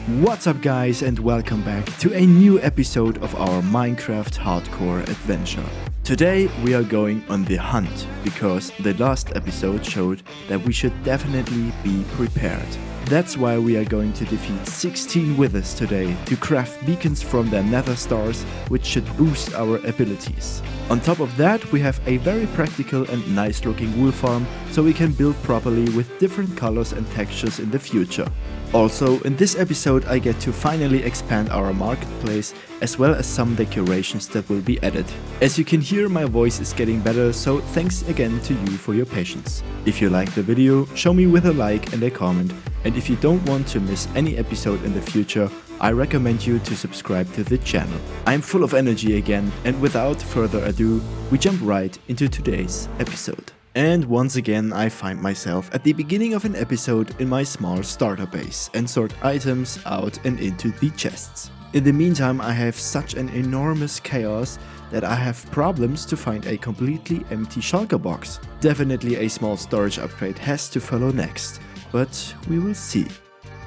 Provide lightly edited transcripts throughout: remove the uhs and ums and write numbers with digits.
What's up guys and welcome back to a new episode of our Minecraft hardcore adventure. Today we are going on the hunt because the last episode showed that we should definitely be prepared. That's why we are going to defeat 16 withers today to craft beacons from their nether stars, which should boost our abilities. On top of that, we have a very practical and nice looking wool farm, so we can build properly with different colors and textures in the future. Also, in this episode I get to finally expand our marketplace as well as some decorations that will be added. As you can hear, my voice is getting better, so thanks again to you for your patience. If you liked the video, show me with a like and a comment, and if you don't want to miss any episode in the future, I recommend you to subscribe to the channel. I'm full of energy again, and without further ado, we jump right into today's episode. And once again I find myself at the beginning of an episode in my small starter base and sort items out and into the chests. In the meantime I have such an enormous chaos that I have problems to find a completely empty shulker box. Definitely a small storage upgrade has to follow next, but we will see.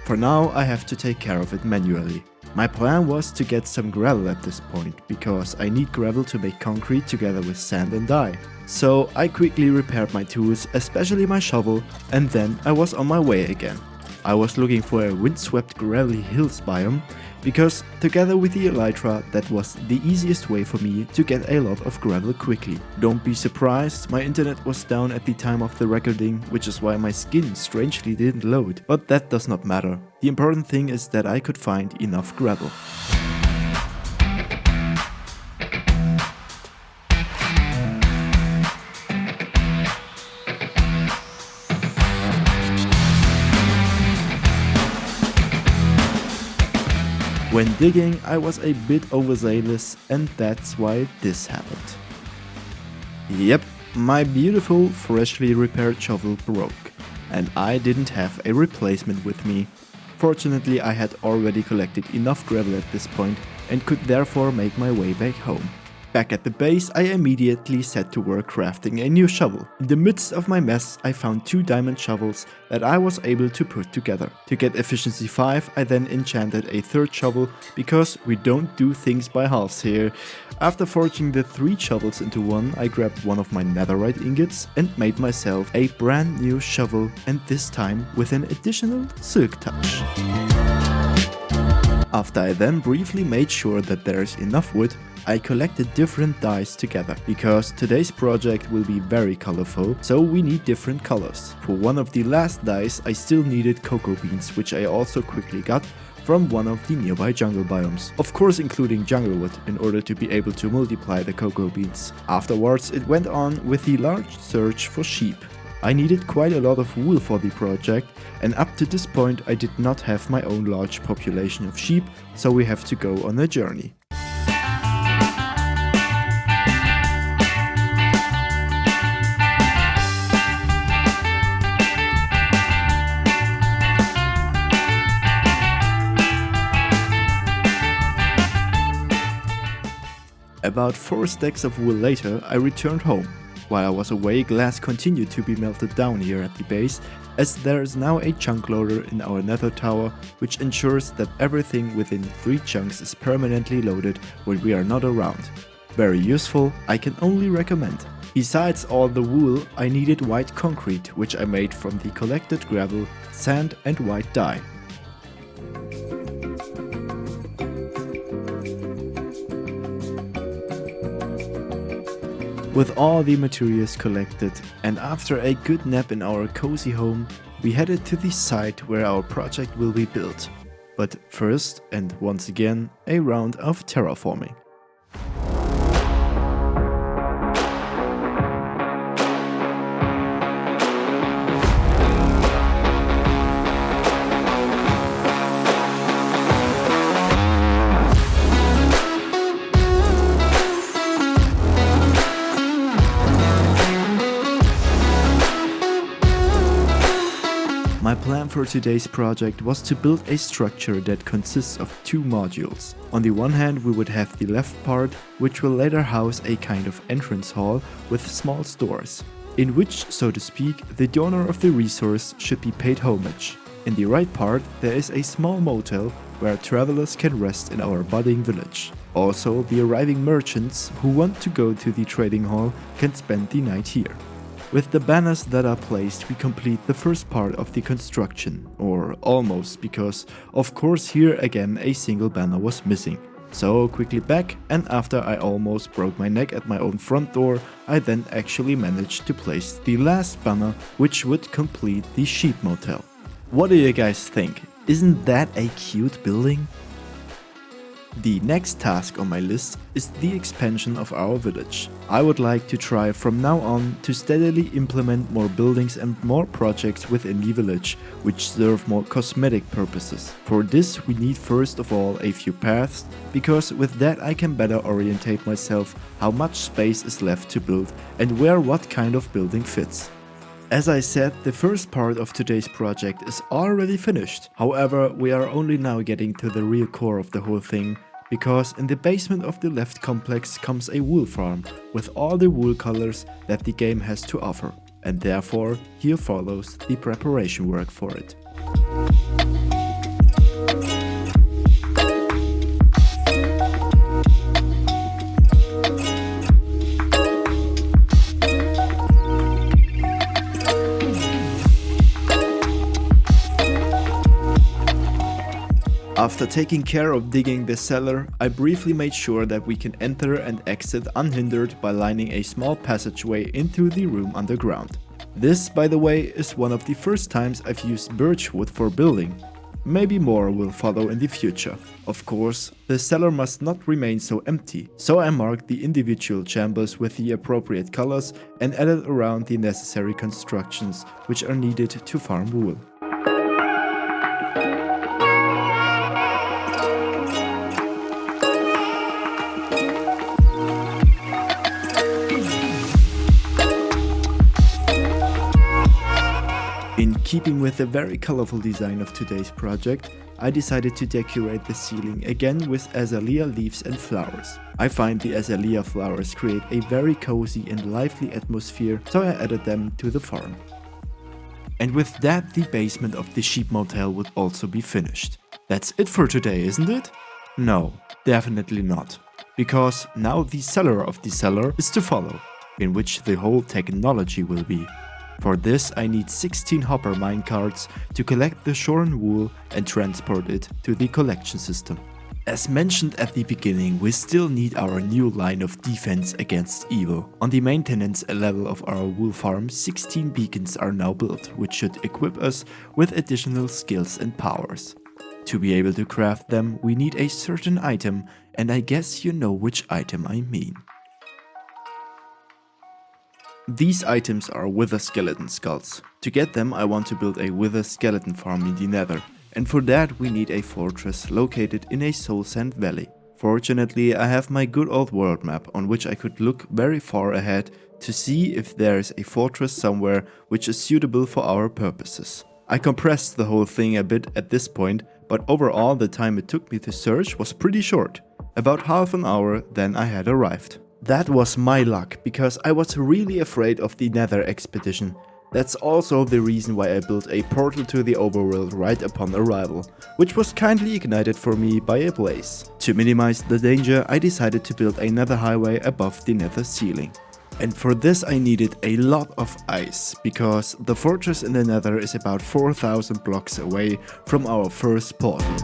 For now I have to take care of it manually. My plan was to get some gravel at this point, because I need gravel to make concrete together with sand and dye. So I quickly repaired my tools, especially my shovel, and then I was on my way again. I was looking for a windswept gravelly hills biome, because together with the elytra that was the easiest way for me to get a lot of gravel quickly. Don't be surprised, my internet was down at the time of the recording, which is why my skin strangely didn't load, but that does not matter. The important thing is that I could find enough gravel. When digging, I was a bit overzealous, and that's why this happened. Yep, my beautiful, freshly repaired shovel broke, and I didn't have a replacement with me. Fortunately, I had already collected enough gravel at this point and could therefore make my way back home. Back at the base, I immediately set to work crafting a new shovel. In the midst of my mess, I found 2 diamond shovels that I was able to put together. To get efficiency 5, I then enchanted a 3rd shovel, because we don't do things by halves here. After forging the 3 shovels into one, I grabbed one of my netherite ingots and made myself a brand new shovel, and this time with an additional silk touch. After I then briefly made sure that there is enough wood, I collected different dyes together, because today's project will be very colorful, so we need different colors. For one of the last dyes I still needed cocoa beans, which I also quickly got from one of the nearby jungle biomes. Of course including jungle wood, in order to be able to multiply the cocoa beans. Afterwards it went on with the large search for sheep. I needed quite a lot of wool for the project, and up to this point I did not have my own large population of sheep, so we have to go on a journey. About 4 stacks of wool later, I returned home. While I was away, glass continued to be melted down here at the base, as there is now a chunk loader in our nether tower, which ensures that everything within 3 chunks is permanently loaded when we are not around. Very useful, I can only recommend. Besides all the wool, I needed white concrete, which I made from the collected gravel, sand and white dye. With all the materials collected, and after a good nap in our cozy home, we headed to the site where our project will be built. But first, and once again, a round of terraforming. My plan for today's project was to build a structure that consists of 2 modules. On the one hand, we would have the left part, which will later house a kind of entrance hall with small stores, in which, so to speak, the donor of the resource should be paid homage. In the right part, there is a small motel where travelers can rest in our budding village. Also, the arriving merchants who want to go to the trading hall can spend the night here. With the banners that are placed, we complete the first part of the construction, or almost, because of course here again a single banner was missing. So quickly back, and after I almost broke my neck at my own front door, I then actually managed to place the last banner, which would complete the sheep motel. What do you guys think? Isn't that a cute building? The next task on my list is the expansion of our village. I would like to try from now on to steadily implement more buildings and more projects within the village, which serve more cosmetic purposes. For this we need first of all a few paths, because with that I can better orientate myself how much space is left to build and where what kind of building fits. As I said, the first part of today's project is already finished. However, we are only now getting to the real core of the whole thing, because in the basement of the left complex comes a wool farm with all the wool colors that the game has to offer, and therefore here follows the preparation work for it. After taking care of digging the cellar, I briefly made sure that we can enter and exit unhindered by lining a small passageway into the room underground. This, by the way, is one of the first times I've used birch wood for building. Maybe more will follow in the future. Of course, the cellar must not remain so empty, so I marked the individual chambers with the appropriate colors and added around the necessary constructions which are needed to farm wool. In keeping with the very colorful design of today's project, I decided to decorate the ceiling again with azalea leaves and flowers. I find the azalea flowers create a very cozy and lively atmosphere, so I added them to the farm. And with that, the basement of the sheep motel would also be finished. That's it for today, isn't it? No, definitely not. Because now the cellar of the cellar is to follow, in which the whole technology will be. For this I need 16 hopper minecarts to collect the shorn wool and transport it to the collection system. As mentioned at the beginning, we still need our new line of defense against evil. On the maintenance level of our wool farm, 16 beacons are now built, which should equip us with additional skills and powers. To be able to craft them, we need a certain item, and I guess you know which item I mean. These items are wither skeleton skulls. To get them, I want to build a wither skeleton farm in the nether, and for that we need a fortress located in a soul sand valley. Fortunately, I have my good old world map on which I could look very far ahead to see if there is a fortress somewhere which is suitable for our purposes. I compressed the whole thing a bit at this point, but overall the time it took me to search was pretty short. About half an hour, then I had arrived. That was my luck, because I was really afraid of the Nether expedition. That's also the reason why I built a portal to the overworld right upon arrival, which was kindly ignited for me by a blaze. To minimize the danger, I decided to build a nether highway above the nether ceiling. And for this I needed a lot of ice, because the fortress in the nether is about 4,000 blocks away from our first portal.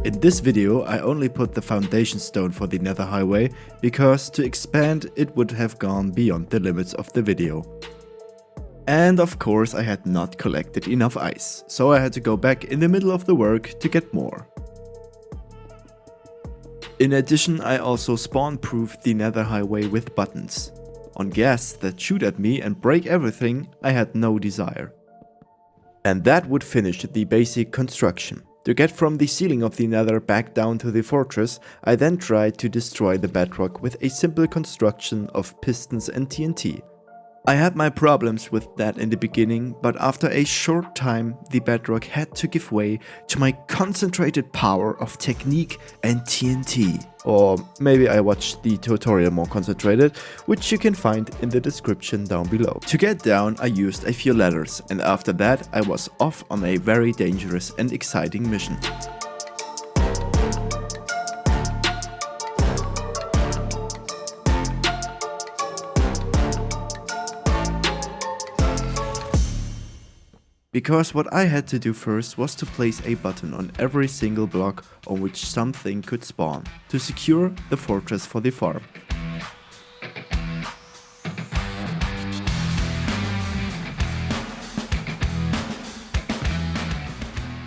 In this video I only put the foundation stone for the nether highway, because to expand it would have gone beyond the limits of the video. And of course I had not collected enough ice, so I had to go back in the middle of the work to get more. In addition, I also spawn-proofed the nether highway with buttons. On ghasts that shoot at me and break everything, I had no desire. And that would finish the basic construction. To get from the ceiling of the nether back down to the fortress, I then tried to destroy the bedrock with a simple construction of pistons and TNT. I had my problems with that in the beginning, but after a short time the bedrock had to give way to my concentrated power of technique and TNT. Or maybe I watched the tutorial more concentrated, which you can find in the description down below. To get down I used a few ladders, and after that I was off on a very dangerous and exciting mission. Because what I had to do first was to place a button on every single block on which something could spawn, to secure the fortress for the farm.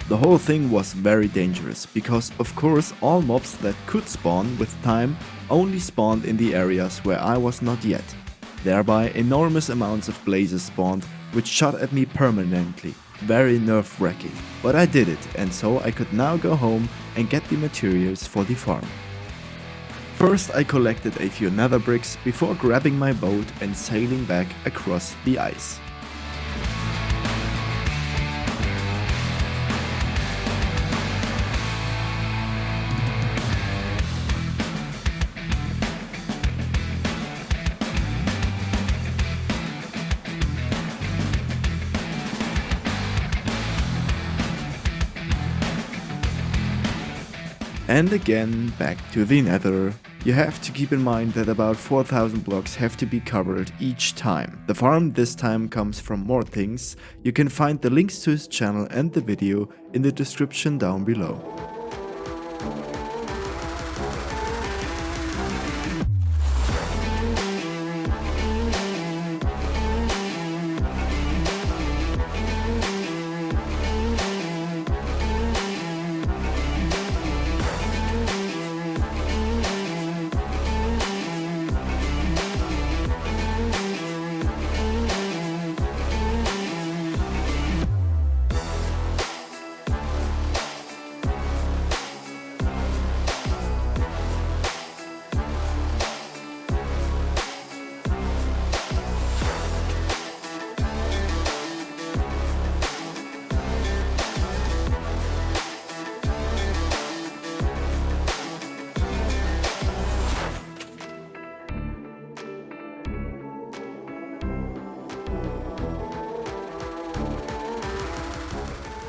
The whole thing was very dangerous, because of course all mobs that could spawn with time only spawned in the areas where I was not yet. Thereby enormous amounts of blazes spawned, which shot at me permanently. Very nerve-wracking. But I did it, and so I could now go home and get the materials for the farm. First I collected a few nether bricks before grabbing my boat and sailing back across the ice. And again, back to the nether. You have to keep in mind that about 4000 blocks have to be covered each time. The farm this time comes from more things. You can find the links to his channel and the video in the description down below.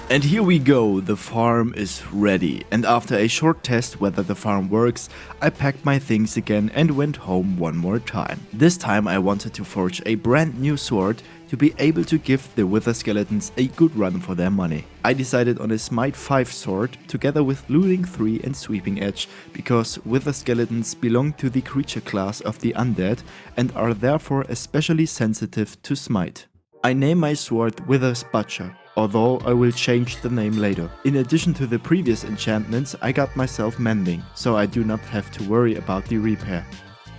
And here we go, the farm is ready, and after a short test whether the farm works, I packed my things again and went home one more time. This time I wanted to forge a brand new sword to be able to give the Wither skeletons a good run for their money. I decided on a Smite 5 sword together with Looting 3 and Sweeping Edge, because Wither skeletons belong to the creature class of the undead and are therefore especially sensitive to smite. I name my sword Wither's Butcher, although I will change the name later. In addition to the previous enchantments, I got myself mending, so I do not have to worry about the repair.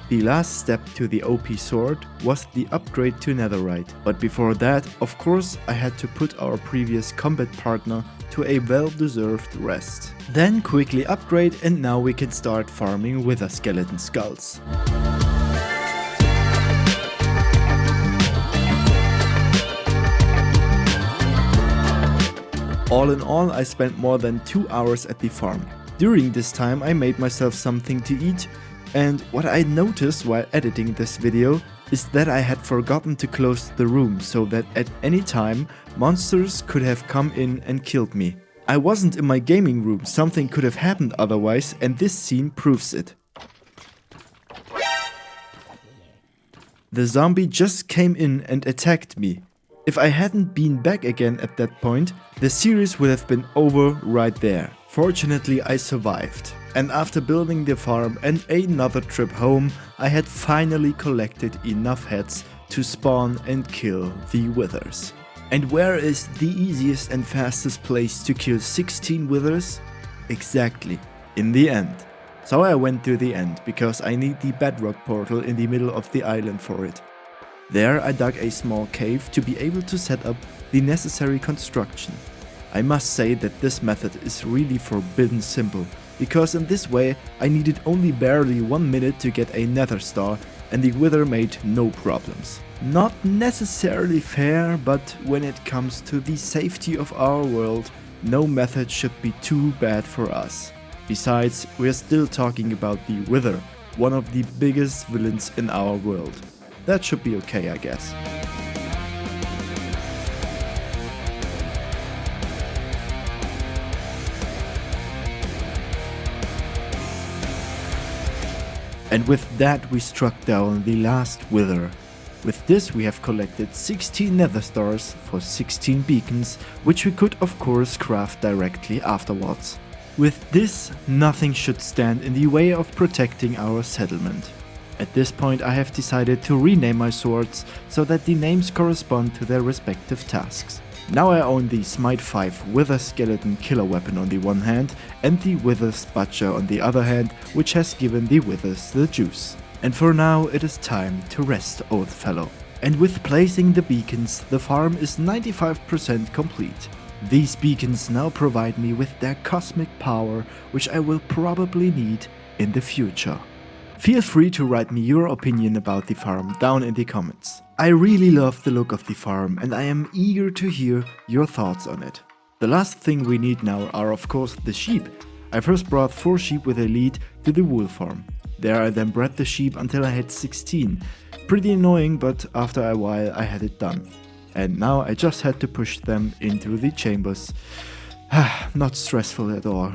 The last step to the OP sword was the upgrade to netherite, but before that, of course, I had to put our previous combat partner to a well-deserved rest. Then quickly upgrade, and now we can start farming Wither skeleton skulls. All in all, I spent more than 2 hours at the farm. During this time I made myself something to eat, and what I noticed while editing this video is that I had forgotten to close the room so that at any time monsters could have come in and killed me. I wasn't in my gaming room, something could have happened otherwise, and this scene proves it. The zombie just came in and attacked me. If I hadn't been back again at that point, the series would have been over right there. Fortunately, I survived. And after building the farm and another trip home, I had finally collected enough heads to spawn and kill the withers. And where is the easiest and fastest place to kill 16 withers? Exactly, in the end. So I went to the end, because I need the bedrock portal in the middle of the island for it. There I dug a small cave to be able to set up the necessary construction. I must say that this method is really forbidden simple, because in this way I needed only barely 1 minute to get a nether star and the Wither made no problems. Not necessarily fair, but when it comes to the safety of our world, no method should be too bad for us. Besides, we're still talking about the Wither, one of the biggest villains in our world. That should be okay, I guess. And with that we struck down the last Wither. With this we have collected 16 nether stars for 16 beacons, which we could of course craft directly afterwards. With this, nothing should stand in the way of protecting our settlement. At this point I have decided to rename my swords so that the names correspond to their respective tasks. Now I own the Smite 5 Wither Skeleton killer weapon on the one hand and the Wither's Butcher on the other hand, which has given the Withers the juice. And for now it is time to rest, old fellow. And with placing the beacons, the farm is 95% complete. These beacons now provide me with their cosmic power, which I will probably need in the future. Feel free to write me your opinion about the farm down in the comments. I really love the look of the farm and I am eager to hear your thoughts on it. The last thing we need now are of course the sheep. I first brought 4 sheep with a lead to the wool farm. There I then bred the sheep until I had 16. Pretty annoying, but after a while I had it done. And now I just had to push them into the chambers. Not stressful at all.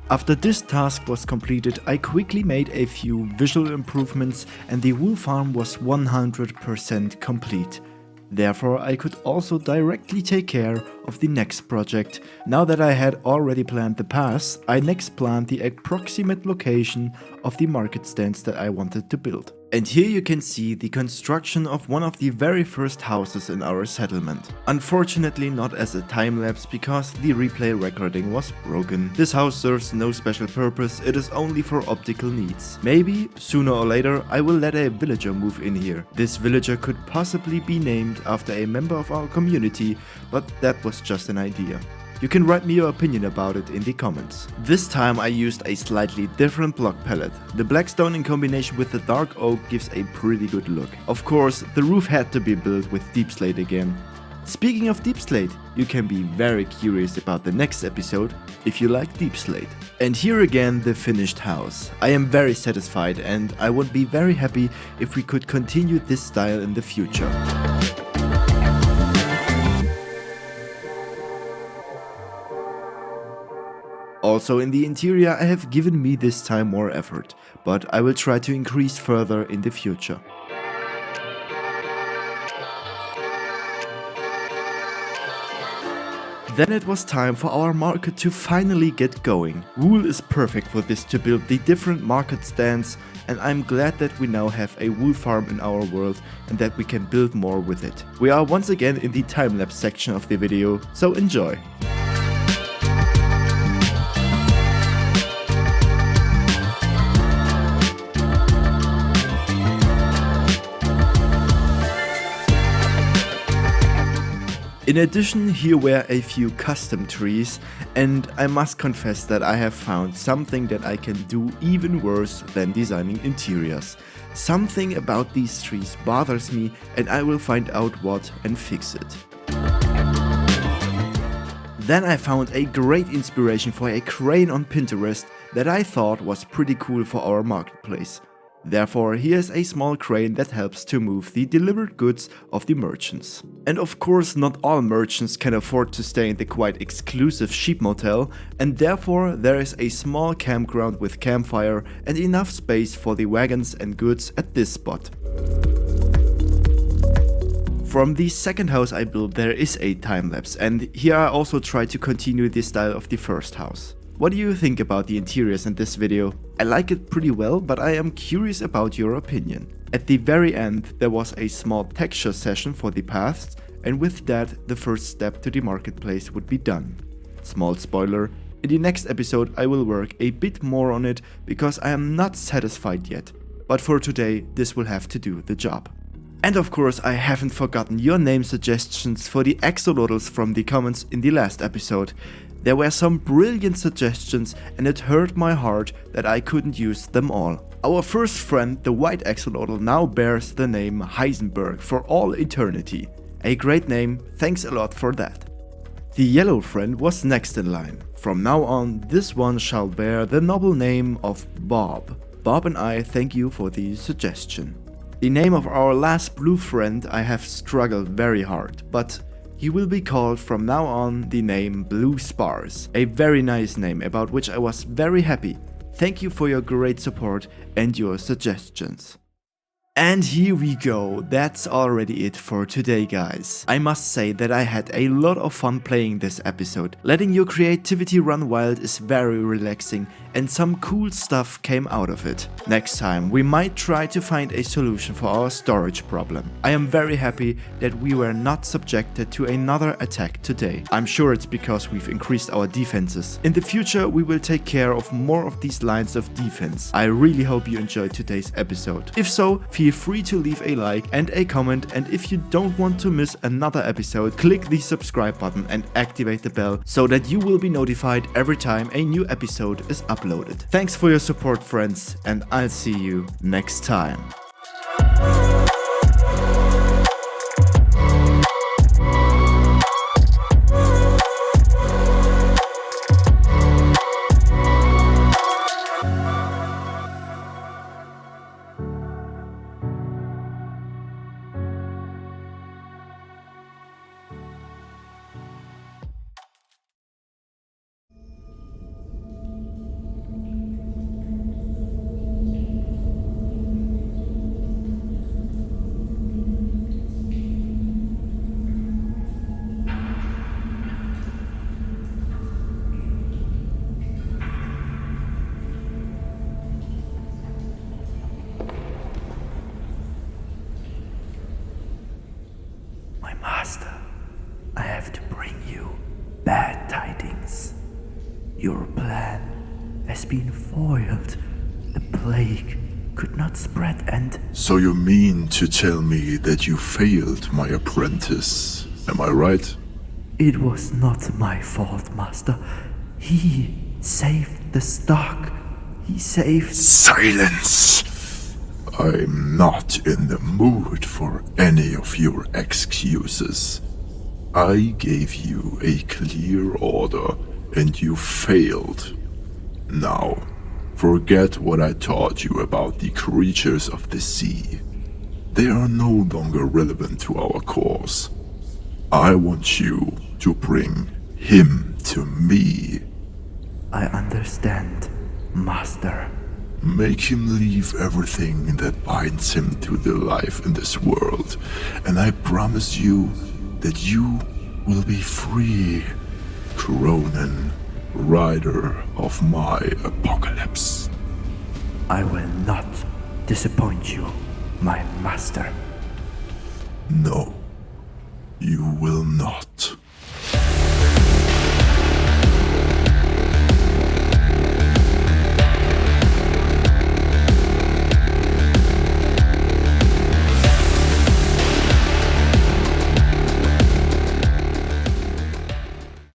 After this task was completed, I quickly made a few visual improvements and the wool farm was 100% complete. Therefore, I could also directly take care of the next project. Now that I had already planned the paths, I next planned the approximate location of the market stands that I wanted to build. And here you can see the construction of one of the very first houses in our settlement. Unfortunately not as a time-lapse because the replay recording was broken. This house serves no special purpose, it is only for optical needs. Maybe, sooner or later, I will let a villager move in here. This villager could possibly be named after a member of our community, but that was just an idea. You can write me your opinion about it in the comments. This time I used a slightly different block palette. The black stone in combination with the dark oak gives a pretty good look. Of course, the roof had to be built with deep slate again. Speaking of deep slate, you can be very curious about the next episode if you like deep slate. And here again the finished house. I am very satisfied and I would be very happy if we could continue this style in the future. Also in the interior I have given me this time more effort, but I will try to increase further in the future. Then it was time for our market to finally get going. Wool is perfect for this to build the different market stands, and I'm glad that we now have a wool farm in our world and that we can build more with it. We are once again in the time-lapse section of the video, so enjoy! In addition, here were a few custom trees, and I must confess that I have found something that I can do even worse than designing interiors. Something about these trees bothers me, and I will find out what and fix it. Then I found a great inspiration for a crane on Pinterest that I thought was pretty cool for our marketplace. Therefore, here's a small crane that helps to move the delivered goods of the merchants. And of course, not all merchants can afford to stay in the quite exclusive sheep motel, and therefore there is a small campground with campfire and enough space for the wagons and goods at this spot. From the second house I built there is a time-lapse, and here I also try to continue the style of the first house. What do you think about the interiors in this video? I like it pretty well, but I am curious about your opinion. At the very end there was a small texture session for the paths, and with that the first step to the marketplace would be done. Small spoiler, in the next episode I will work a bit more on it because I am not satisfied yet, but for today this will have to do the job. And of course I haven't forgotten your name suggestions for the axolotls from the comments in the last episode. There were some brilliant suggestions and it hurt my heart that I couldn't use them all. Our first friend, the white axolotl, now bears the name Heisenberg for all eternity. A great name, thanks a lot for that. The yellow friend was next in line. From now on, this one shall bear the noble name of Bob. Bob and I thank you for the suggestion. The name of our last blue friend I have struggled very hard, but he will be called from now on the name Blue Spars, a very nice name about which I was very happy. Thank you for your great support and your suggestions. And here we go, that's already it for today guys. I must say that I had a lot of fun playing this episode. Letting your creativity run wild is very relaxing and some cool stuff came out of it. Next time we might try to find a solution for our storage problem. I am very happy that we were not subjected to another attack today. I'm sure it's because we've increased our defenses. In the future we will take care of more of these lines of defense. I really hope you enjoyed today's episode. If so, feel free to leave a like and a comment, and if you don't want to miss another episode, click the subscribe button and activate the bell so that you will be notified every time a new episode is uploaded. Thanks for your support friends, and I'll see you next time. Master, I have to bring you bad tidings. Your plan has been foiled. The plague could not spread and... So you mean to tell me that you failed my apprentice, am I right? It was not my fault, Master. He saved the stock. He saved... Silence! I'm not in the mood for any of your excuses. I gave you a clear order and you failed. Now, forget what I taught you about the creatures of the sea. They are no longer relevant to our cause. I want you to bring him to me. I understand, Master. Make him leave everything that binds him to the life in this world, and I promise you that you will be free, Cronin, rider of my apocalypse. I will not disappoint you, my master. No, you will not.